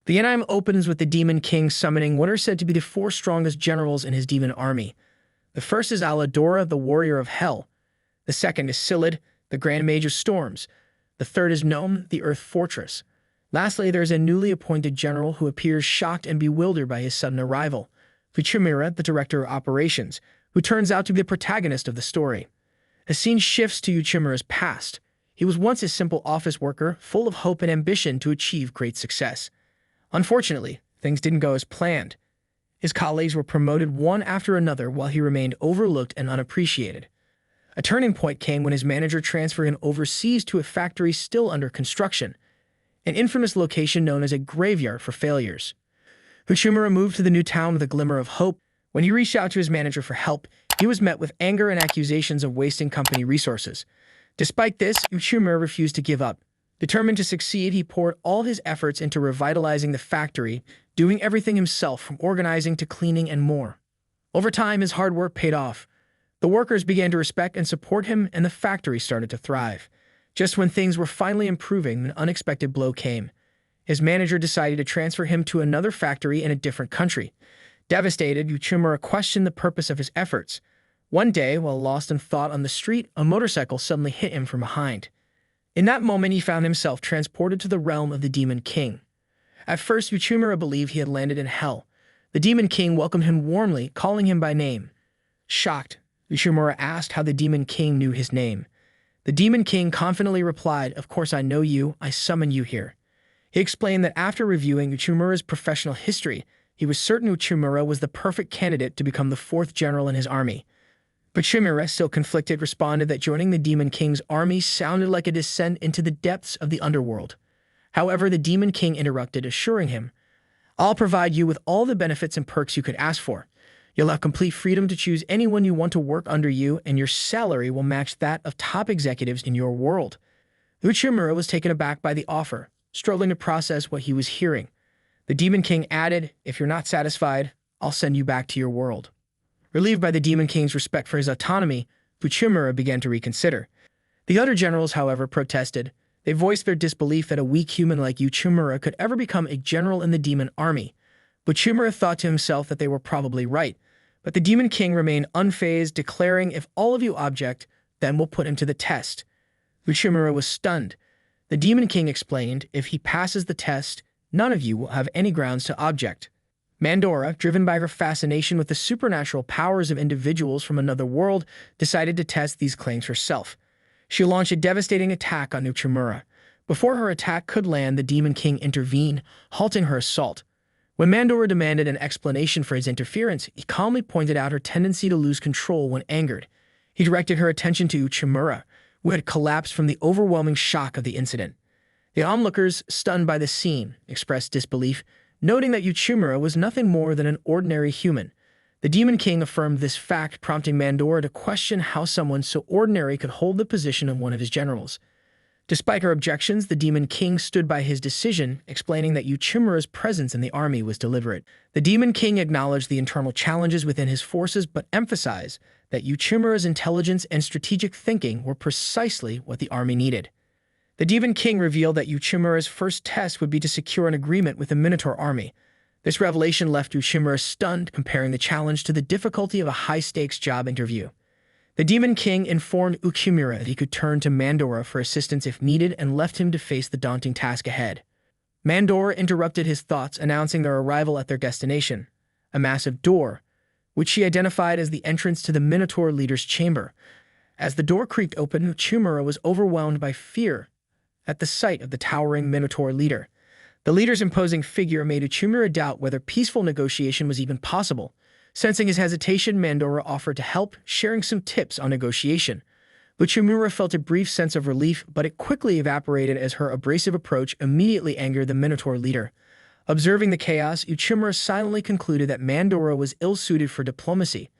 The anime opens with the Demon King summoning what are said to be the four strongest generals in his demon army. The first is Aladora, the warrior of hell. The second is Silid, the grand mage of storms. The third is Gnome, the earth fortress. Lastly, there is a newly appointed general who appears shocked and bewildered by his sudden arrival, Fuchimura, the director of operations, who turns out to be the protagonist of the story. The scene shifts to Uchimura's past. He was once a simple office worker, full of hope and ambition to achieve great success. Unfortunately, things didn't go as planned. His colleagues were promoted one after another while he remained overlooked and unappreciated. A turning point came when his manager transferred him overseas to a factory still under construction, an infamous location known as a graveyard for failures. Fuchimura moved to the new town with a glimmer of hope. When he reached out to his manager for help, he was met with anger and accusations of wasting company resources. Despite this, Fuchimura refused to give up. Determined to succeed, he poured all his efforts into revitalizing the factory, doing everything himself from organizing to cleaning and more. Over time, his hard work paid off. The workers began to respect and support him, and the factory started to thrive. Just when things were finally improving, an unexpected blow came. His manager decided to transfer him to another factory in a different country. Devastated, Uchimura questioned the purpose of his efforts. One day, while lost in thought on the street, a motorcycle suddenly hit him from behind. In that moment, he found himself transported to the realm of the Demon King. At first, Uchimura believed he had landed in hell. The Demon King welcomed him warmly, calling him by name. Shocked, Uchimura asked how the Demon King knew his name. The Demon King confidently replied, "Of course I know you, I summon you here." He explained that after reviewing Uchimura's professional history, he was certain Uchimura was the perfect candidate to become the fourth general in his army. But Uchimura, still conflicted, responded that joining the Demon King's army sounded like a descent into the depths of the underworld. However, the Demon King interrupted, assuring him, "I'll provide you with all the benefits and perks you could ask for. You'll have complete freedom to choose anyone you want to work under you, and your salary will match that of top executives in your world." Uchimura was taken aback by the offer, struggling to process what he was hearing. The Demon King added, "If you're not satisfied, I'll send you back to your world." Relieved by the Demon King's respect for his autonomy, Uchimura began to reconsider. The other generals, however, protested. They voiced their disbelief that a weak human like Uchimura could ever become a general in the demon army. Uchimura thought to himself that they were probably right, but the Demon King remained unfazed, declaring, "If all of you object, then we'll put him to the test." Uchimura was stunned. The Demon King explained, "If he passes the test, none of you will have any grounds to object." Mandora, driven by her fascination with the supernatural powers of individuals from another world, decided to test these claims herself. She launched a devastating attack on Uchimura. Before her attack could land, the Demon King intervened, halting her assault. When Mandora demanded an explanation for his interference, he calmly pointed out her tendency to lose control when angered. He directed her attention to Uchimura, who had collapsed from the overwhelming shock of the incident. The onlookers, stunned by the scene, expressed disbelief, noting that Uchimura was nothing more than an ordinary human. The Demon King affirmed this fact, prompting Mandora to question how someone so ordinary could hold the position of one of his generals. Despite her objections, the Demon King stood by his decision, explaining that Uchimura's presence in the army was deliberate. The Demon King acknowledged the internal challenges within his forces, but emphasized that Uchimura's intelligence and strategic thinking were precisely what the army needed. The Demon King revealed that Uchimura's first test would be to secure an agreement with the Minotaur army. This revelation left Uchimura stunned, comparing the challenge to the difficulty of a high-stakes job interview. The Demon King informed Uchimura that he could turn to Mandora for assistance if needed and left him to face the daunting task ahead. Mandora interrupted his thoughts, announcing their arrival at their destination, a massive door, which she identified as the entrance to the Minotaur leader's chamber. As the door creaked open, Uchimura was overwhelmed by fear at the sight of the towering Minotaur leader. The leader's imposing figure made Uchimura doubt whether peaceful negotiation was even possible. Sensing his hesitation, Mandora offered to help, sharing some tips on negotiation. Uchimura felt a brief sense of relief, but it quickly evaporated as her abrasive approach immediately angered the Minotaur leader. Observing the chaos, Uchimura silently concluded that Mandora was ill-suited for diplomacy.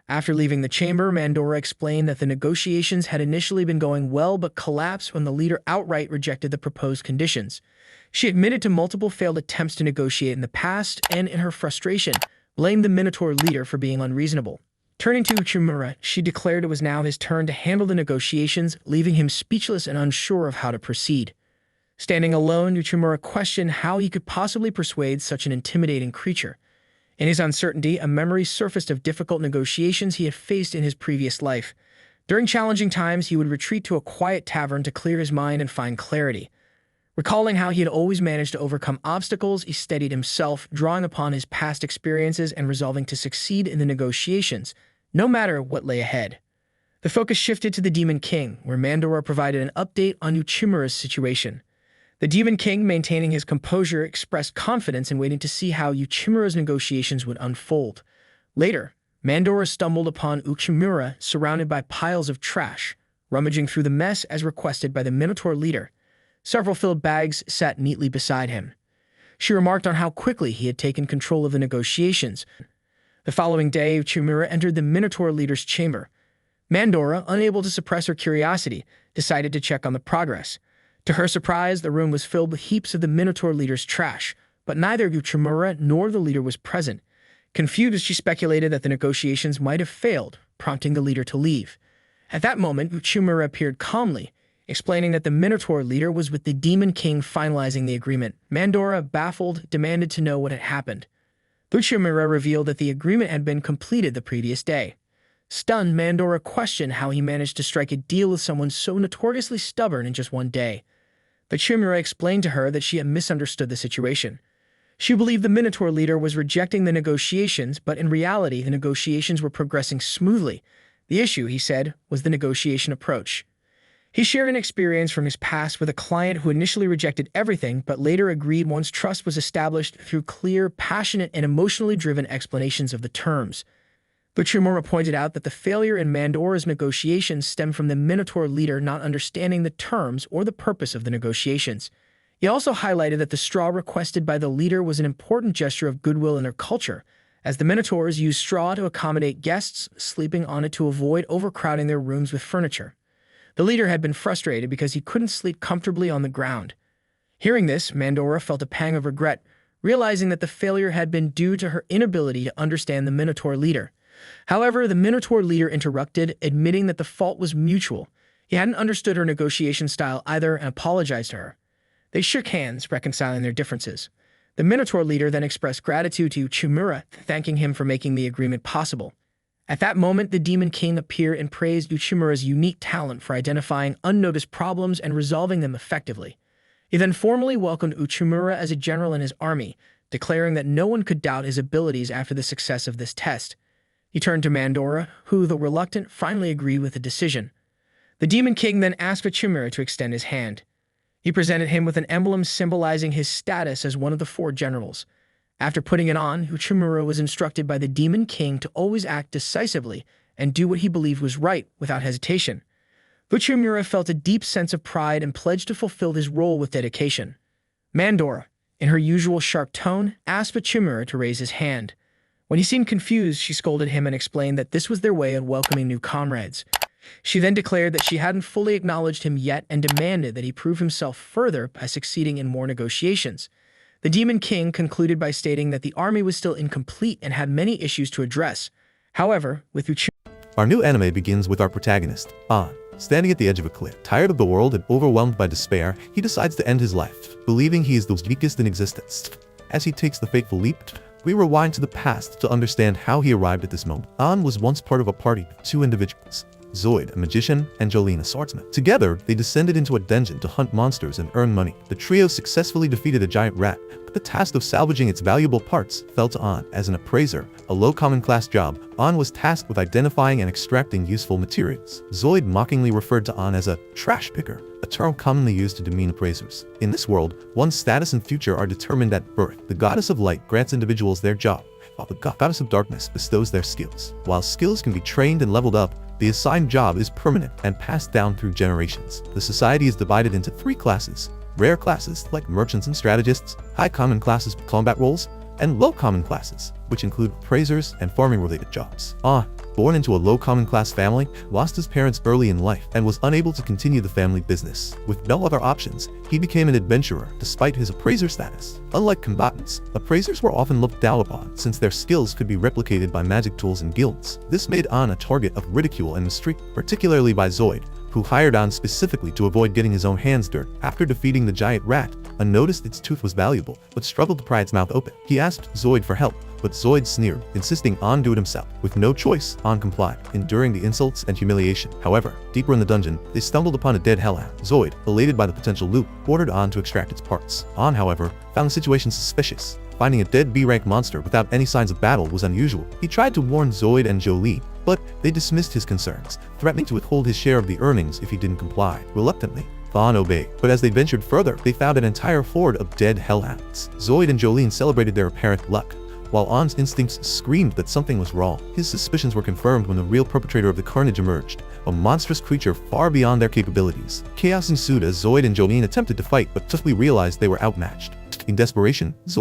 After leaving the chamber, Mandora explained that the negotiations had initially been going well but collapsed when the leader outright rejected the proposed conditions. She admitted to multiple failed attempts to negotiate in the past and, in her frustration, blamed the Minotaur leader for being unreasonable. Turning to Uchimura, she declared it was now his turn to handle the negotiations, leaving him speechless and unsure of how to proceed. Standing alone, Uchimura questioned how he could possibly persuade such an intimidating creature. In his uncertainty, a memory surfaced of difficult negotiations he had faced in his previous life. During challenging times, he would retreat to a quiet tavern to clear his mind and find clarity. Recalling how he had always managed to overcome obstacles, he steadied himself, drawing upon his past experiences and resolving to succeed in the negotiations, no matter what lay ahead. The focus shifted to the Demon King, where Mandora provided an update on Uchimura's situation. The Demon King, maintaining his composure, expressed confidence in waiting to see how Uchimura's negotiations would unfold. Later, Mandora stumbled upon Uchimura surrounded by piles of trash, rummaging through the mess as requested by the Minotaur leader. Several filled bags sat neatly beside him. She remarked on how quickly he had taken control of the negotiations. The following day, Uchimura entered the Minotaur leader's chamber. Mandora, unable to suppress her curiosity, decided to check on the progress. To her surprise, the room was filled with heaps of the Minotaur leader's trash, but neither Uchimura nor the leader was present. Confused, she speculated that the negotiations might have failed, prompting the leader to leave. At that moment, Uchimura appeared calmly, explaining that the Minotaur leader was with the Demon King finalizing the agreement. Mandora, baffled, demanded to know what had happened. Uchimura revealed that the agreement had been completed the previous day. Stunned, Mandora questioned how he managed to strike a deal with someone so notoriously stubborn in just one day. Uchimura explained to her that she had misunderstood the situation. She believed the Minotaur leader was rejecting the negotiations, but in reality, the negotiations were progressing smoothly. The issue, he said, was the negotiation approach. He shared an experience from his past with a client who initially rejected everything but later agreed once trust was established through clear, passionate, and emotionally driven explanations of the terms. Uchimura pointed out that the failure in Mandora's negotiations stemmed from the Minotaur leader not understanding the terms or the purpose of the negotiations. He also highlighted that the straw requested by the leader was an important gesture of goodwill in their culture, as the Minotaurs used straw to accommodate guests, sleeping on it to avoid overcrowding their rooms with furniture. The leader had been frustrated because he couldn't sleep comfortably on the ground. Hearing this, Mandora felt a pang of regret, realizing that the failure had been due to her inability to understand the Minotaur leader. However, the Minotaur leader interrupted, admitting that the fault was mutual. He hadn't understood her negotiation style either and apologized to her. They shook hands, reconciling their differences. The Minotaur leader then expressed gratitude to Uchimura, thanking him for making the agreement possible. At that moment, the Demon King appeared and praised Uchimura's unique talent for identifying unnoticed problems and resolving them effectively. He then formally welcomed Uchimura as a general in his army, declaring that no one could doubt his abilities after the success of this test. He turned to Mandora, who, though reluctant, finally agreed with the decision. The Demon King then asked Uchimura to extend his hand. He presented him with an emblem symbolizing his status as one of the 4 generals. After putting it on, Uchimura was instructed by the Demon King to always act decisively and do what he believed was right without hesitation. Uchimura felt a deep sense of pride and pledged to fulfill his role with dedication. Mandora, in her usual sharp tone, asked Uchimura to raise his hand. When he seemed confused, she scolded him and explained that this was their way of welcoming new comrades. She then declared that she hadn't fully acknowledged him yet and demanded that he prove himself further by succeeding in more negotiations. The Demon King concluded by stating that the army was still incomplete and had many issues to address. However, with Uchimura... Our new anime begins with our protagonist, An. Standing at the edge of a cliff, tired of the world and overwhelmed by despair, he decides to end his life, believing he is the weakest in existence. As he takes the fateful leap, we rewind to the past to understand how he arrived at this moment. An was once part of a party of 2 individuals, Zoid, a magician, and Jolene, a swordsman. Together, they descended into a dungeon to hunt monsters and earn money. The trio successfully defeated a giant rat, but the task of salvaging its valuable parts fell to An. As an appraiser, a low common class job, An was tasked with identifying and extracting useful materials. Zoid mockingly referred to An as a trash picker, a term commonly used to demean appraisers. In this world, one's status and future are determined at birth. The goddess of light grants individuals their job, while the goddess of darkness bestows their skills. While skills can be trained and leveled up, the assigned job is permanent and passed down through generations. The society is divided into 3 classes: rare classes like merchants and strategists, high common classes with combat roles, and low common classes, which include appraisers and farming-related jobs. An, born into a low common class family, lost his parents early in life and was unable to continue the family business. With no other options, he became an adventurer despite his appraiser status. Unlike combatants, appraisers were often looked down upon since their skills could be replicated by magic tools and guilds. This made An a target of ridicule and mistreatment, particularly by Zoid, who hired On specifically to avoid getting his own hands dirty. After defeating the giant rat, On noticed its tooth was valuable, but struggled to pry its mouth open. He asked Zoid for help, but Zoid sneered, insisting On do it himself. With no choice, On complied, enduring the insults and humiliation. However, deeper in the dungeon, they stumbled upon a dead hellhound. Zoid, elated by the potential loot, ordered On to extract its parts. On, however, found the situation suspicious. Finding a dead B-rank monster without any signs of battle was unusual. He tried to warn Zoid and Jolie, but they dismissed his concerns, threatening to withhold his share of the earnings if he didn't comply. Reluctantly, Thawne obeyed, but as they ventured further, they found an entire horde of dead hellhounds. Zoid and Jolene celebrated their apparent luck, while On's instincts screamed that something was wrong. His suspicions were confirmed when the real perpetrator of the carnage emerged, a monstrous creature far beyond their capabilities. Chaos ensued as Zoid and Jolene attempted to fight, but swiftly realized they were outmatched. In desperation, Zoid